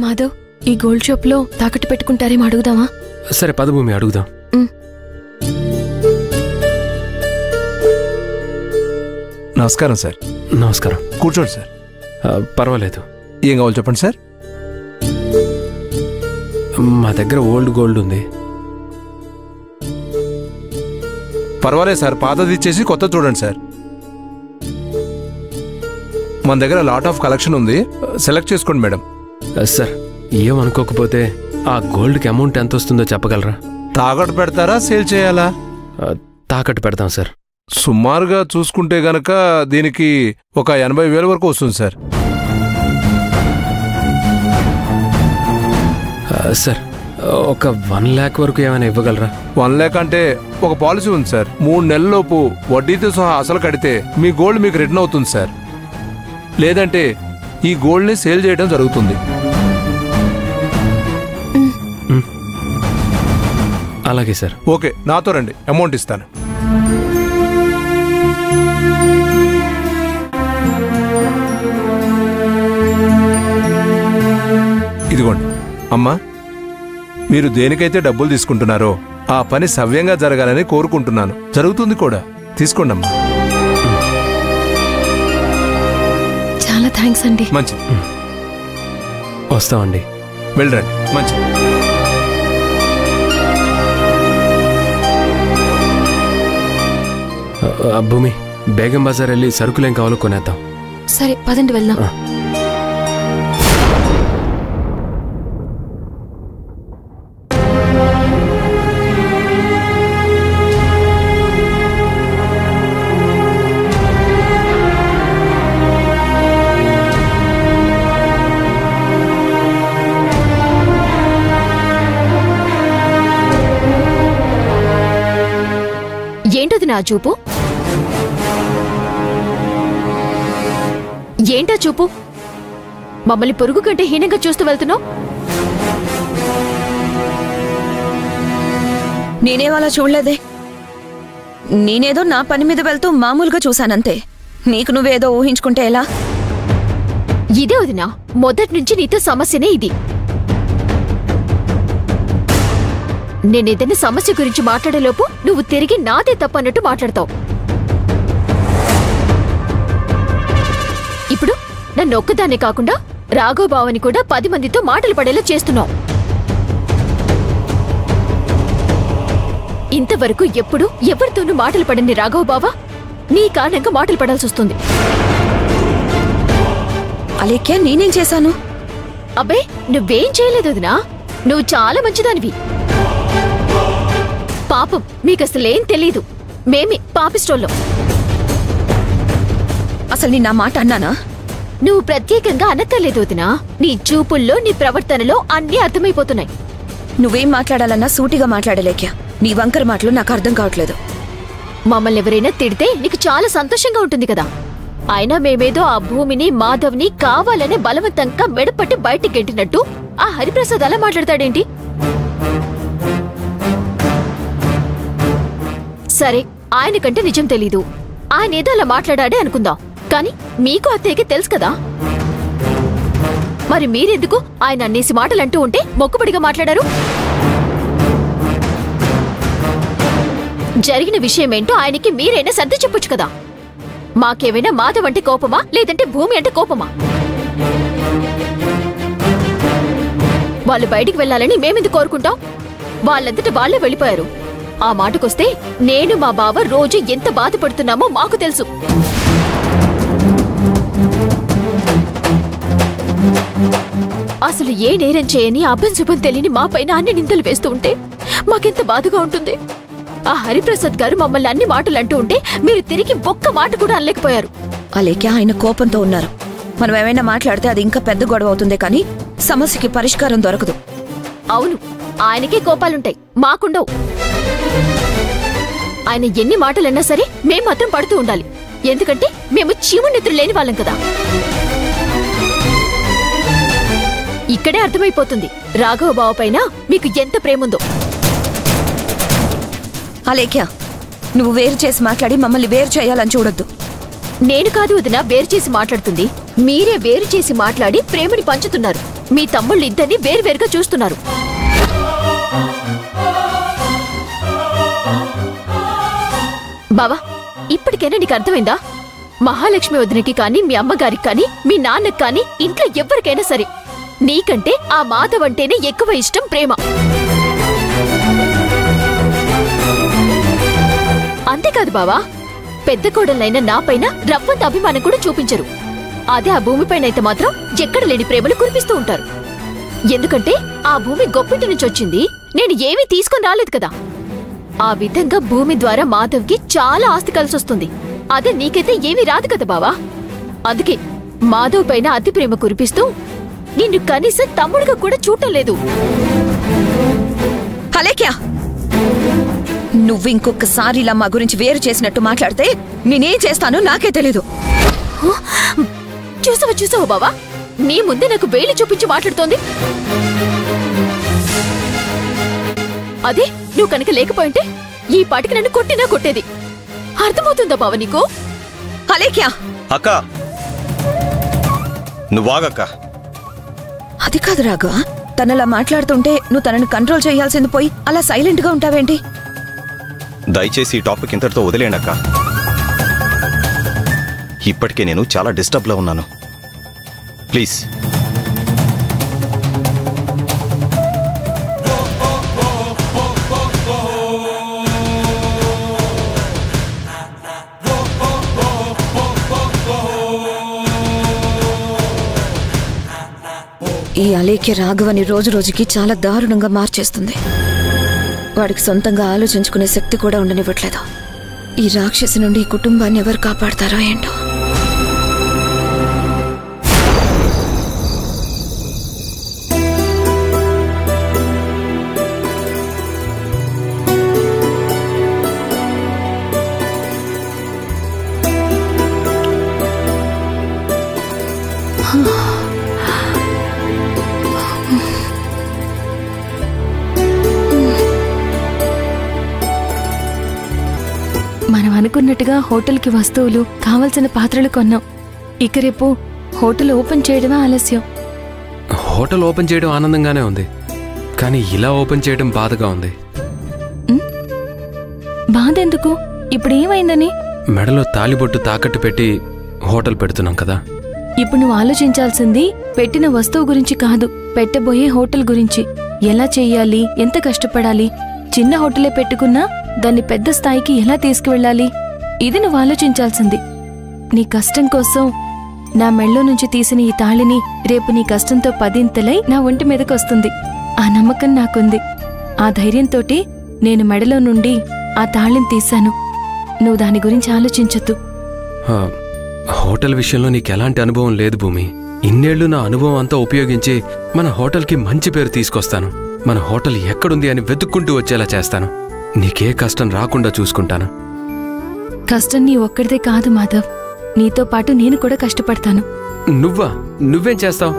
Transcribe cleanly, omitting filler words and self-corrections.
మాధవ్, ఈ gold shop లో తాకట్టు పెట్టుకుంటారేమో అడుగుదామా? సరే పద భూమి, అడుగుదాం. నమస్కారం సార్. నమస్కారం. కూర్చోండి సార్. పర్వాలేదు. ఏం కావాలి చెప్పండి సార్. మా దగ్గర ఓల్డ్ గోల్డ్ ఉంది. పర్వాలేదు సార్, పాతది ఇచ్చేసి కొత్త చూడండి సార్. మన దగ్గర లాట్ ఆఫ్ కలెక్షన్ ఉంది, సెలెక్ట్ చేసుకోండి మేడం. సార్ ఏమనుకోకపోతే ఆ గోల్డ్కి అమౌంట్ ఎంత వస్తుందో చెప్పగలరా? తాకట్టు పెడతారా, సేల్ చేయాలా? తాకట్టు పెడతాం సార్. సుమారుగా చూసుకుంటే గనక దీనికి ఒక 80,000 వరకు వస్తుంది సార్. సార్ ఒక 1 lakh వరకు ఏమైనా ఇవ్వగలరా? 1 lakh అంటే ఒక పాలసీ ఉంది సార్. 3 నెలల్లోపు వడ్డీతో సహా అసలు కడితే మీ గోల్డ్ మీకు రిటర్న్ అవుతుంది సార్. లేదంటే ఈ గోల్డ్ని సేల్ చేయడం జరుగుతుంది. అలాగే సార్. ఓకే, నాతో రండి, అమౌంట్ ఇస్తాను. ఇదిగోండి అమ్మా, మీరు దేనికైతే డబ్బులు తీసుకుంటున్నారో ఆ పని సవ్యంగా జరగాలని కోరుకుంటున్నాను. జరుగుతుంది కూడా. తీసుకోండి అమ్మా. చాలా థ్యాంక్స్ అండి. మంచిది. వస్తామండి. వెళ్ళండి. మంచిది. భూమి, బేగం బజార్ వెళ్ళి సరుకులేం కావాలో కొనేద్దాం. సరే పదండి వెళ్దాం. ఏంటది నా చూపు? ఏంటా చూపు? మమ్మల్ని పొరుగు కంటే హీనంగా చూస్తూ వెళ్తున్నావు. నేనేవాలా చూడలేదే. నేనేదో నా పని మీద వెళ్తూ మామూలుగా చూశానంతే. నీకు నువ్వేదో ఊహించుకుంటే ఎలా? ఇదే వదినా, మొదటి నుంచి నీతో సమస్యనే ఇది. నేనేదైనా సమస్య గురించి మాట్లాడేలోపు నువ్వు తిరిగి నాదే తప్పన్నట్టు మాట్లాడతావు. ఇప్పుడు నన్ను ఒక్కదాన్నే కాకుండా రాఘవ బావని కూడా 10 మందితో మాటలు పడేలా చేస్తున్నావు. ఇంతవరకు ఎప్పుడు ఎవరితోనూ మాటలు పడని రాఘవ బావ నీ కారణంగా మాటలు పడాల్సి వస్తుంది. అలేఖ్య, నేనేం చేశాను? అబ్బే, నువ్వేం చేయలేదు వదినా. నువ్వు చాలా మంచిదానివి. పాపం మీకసలేం తెలీదు. మేమే పాపిస్టోళ్ళం. అసలు నీ నా మాట అన్నానా? నువ్వు ప్రత్యేకంగా అనక్కర్లేదు వదినా. నీ చూపుల్లో, నీ ప్రవర్తనలో అన్నీ అర్థమైపోతున్నాయి. నువ్వేం మాట్లాడాలన్నా సూటిగా మాట్లాడలేఖ్య. నీ వంకర మాటలు నాకు అర్థం కావట్లేదు. మమ్మల్ని ఎవరైనా తిడితే నీకు చాలా సంతోషంగా ఉంటుంది కదా. అయినా మేమేదో ఆ భూమిని, మాధవ్ని కావాలనే బలవంతంగా మెడపట్టి బయటికి గెంటినట్టు ఆ హరిప్రసాద్ అలా మాట్లాడతాడేంటి? సరే, ఆయనకంటే నిజం తెలీదు. ఆయన ఏదో అలా మాట్లాడాడే అనుకుందాం. కానీ మీకు అత్తయ్యకి తెలుసు కదా. మరి మీరెందుకు ఆయన అన్నేసి మాటలంటూ ఉంటే మొక్కుబడిగా మాట్లాడారు? జరిగిన విషయమేంటో ఆయనకి మీరైనా సర్ది చెప్పొచ్చు కదా. మాకేమైనా మాధవ్ అంటే కోపమా, లేదంటే భూమి అంటే కోపమా? వాళ్ళు బయటికి వెళ్లాలని మేమెందుకు కోరుకుంటాం? వాళ్ళంతట వాళ్లే వెళ్ళిపోయారు. ఆ మాటకొస్తే నేను మా బావ రోజు ఎంత బాధపడుతున్నామో మాకు తెలుసు. అసలు ఏ నేరం చేయని అభంశుభం తెలియని మా పైన అన్ని నిందలు వేస్తూ ఉంటే మాకెంత బాధగా ఉంటుంది. ఆ హరిప్రసాద్ గారు మమ్మల్ని అన్ని మాటలు అంటూ ఉంటే మీరు తిరిగి ఒక్క మాట కూడా అనలేకపోయారు. అలేఖ్య, ఆయన కోపంతో ఉన్నారు. మనం ఏమైనా మాట్లాడితే అది ఇంకా పెద్ద గొడవ అవుతుందే కానీ సమస్యకి పరిష్కారం దొరకదు. అవును, ఆయనకే కోపాలుంటాయి, మాకుండవు. ఆయన ఎన్ని మాటలన్నా సరే మేం మాత్రం పడుతూ ఉండాలి. ఎందుకంటే మేము చీమునెత్తులు లేని వాళ్ళం కదా. ఇక్కడే అర్థమైపోతుంది రాఘవ బావ పైన మీకు ఎంత ప్రేముందో. అలేఖ్య, నువ్వు వేరు చేసి మాట్లాడి మమ్మల్ని వేరు చేయాలని చూడొద్దు. నేను కాదు వదినా వేరు చేసి మాట్లాడుతుంది. మీరే వేరు చేసి మాట్లాడి ప్రేమని పంచుతున్నారు. మీ తమ్ముళ్ళు ఇద్దరిని వేరువేరుగా చూస్తున్నారు. బావా, ఇప్పటికైనా నీకు అర్థమైందా? మహాలక్ష్మి వదినకి కానీ, మీ అమ్మగారికి కానీ, మీ నాన్నకి కానీ, ఇంట్లో ఎవరికైనా సరే నీకంటే ఆ మాధవ్ అంటేనే ఎక్కువ ఇష్టం, ప్రేమ. అంతేకాదు బావా, పెద్ద కోడలైన నాపైన రవ్వంత అభిమానం కూడా చూపించరు. అదే ఆ భూమిపైన అయితే మాత్రం ఎక్కడ లేని ప్రేమలు కురిపిస్తూ ఉంటారు. ఎందుకంటే ఆ భూమి గొప్పింటి నుంచి వచ్చింది, నేను ఏమీ తీసుకొని రాలేదు కదా. ఆ విధంగా భూమి ద్వారా మాధవ్కి చాలా ఆస్తి కలిసొస్తుంది. అదే నీకైతే ఏమీ రాదు కదా బావా. అందుకే మాధవ్ పైన అతి ప్రేమ కురిపిస్తూ నిన్ను కనీసం తమ్ముడుగా కూడా చూడటం లేదు. అలేఖ్యా, నువ్వు ఇంకొకసారి ఇలా మా గురించి వేరు చేసినట్టు మాట్లాడితే నేనేం చేస్తానో నాకే తెలీదు. చూసావా బావా, నీ ముందే నాకు వేలు చూపించి మాట్లాడుతోంది. అదే నువ్వు కనుక లేకపోయింటే ఈ పాటికి నన్ను కొట్టినా కొట్టేది. అర్థమవుతుందా బావ నీకు? అలేఖ్యా, అక్క నువ్వాగక్క. అది కాదు రాఘవ, తనలా మాట్లాడుతుంటే నువ్వు తనని కంట్రోల్ చేయాల్సింది పోయి అలా సైలెంట్ గా ఉంటావేంటి? దయచేసి ఈ టాపిక్ ఇంతటితో వదిలేనక్క. ఇప్పటికే నేను చాలా డిస్టర్బ్ లో ఉన్నాను. ప్లీజ్. ఈ అలేఖ్య రాఘవని రోజు రోజుకి చాలా దారుణంగా మార్చేస్తుంది. వాడికి సొంతంగా ఆలోచించుకునే శక్తి కూడా ఉండనివ్వట్లేదు. ఈ రాక్షసి నుండి ఈ కుటుంబాన్ని ఎవరు కాపాడతారో ఏంటో. మనం అనుకున్నట్టుగా హోటల్కి వస్తువులు, కావలసిన పాత్రలు కొన్నాం. ఇక రేపు హోటల్ ఓపెన్ చేయడమే ఆలస్యం. హోటల్ ఓపెన్ చేయడం ఆనందంగానే ఉంది, కానీ ఇలా ఓపెన్ చేయడం బాధగా ఉంది. బాధ ఎందుకు? ఇప్పుడు ఏమైందని? మెడలో తాలిబొట్టు తాకట్టు పెట్టి హోటల్ పెడుతున్నాం కదా. ఇప్పుడు నువ్వు ఆలోచించాల్సింది పెట్టిన వస్తువు గురించి కాదు, పెట్టబోయే హోటల్ గురించి. ఎలా చెయ్యాలి, ఎంత కష్టపడాలి, చిన్న హోటలే పెట్టుకున్నా దాన్ని పెద్ద స్థాయికి ఎలా తీసుకువెళ్ళాలి, ఇది నువ్వు ఆలోచించాల్సింది. నీ కష్టం కోసం నా మెళ్ళో నుంచి తీసిన ఈ తాళిని రేపు నీ కష్టంతో 10 నా ఒంటి మీదకొస్తుంది. ఆ నమ్మకం నాకుంది. ఆ ధైర్యంతోటి నేను మెడలో నుండి ఆ తాళిని తీశాను. నువ్వు దాని గురించి ఆలోచించొద్దు. హోటల్ విషయంలో నీకెలాంటి అనుభవం లేదు భూమి. ఇన్నేళ్లు నా అనుభవం అంతా ఉపయోగించి మన హోటల్కి మంచి పేరు తీసుకొస్తాను. మన హోటల్ ఎక్కడుంది అని వెతుక్కుంటూ వచ్చేలా చేస్తాను. నీకే కష్టం రాకుండా చూసుకుంటాను. కష్టం నీ ఒక్కడిదే కాదు మాధవ్, నీతో పాటు నేను కూడా కష్టపడతాను. నువ్వేం చేస్తావు?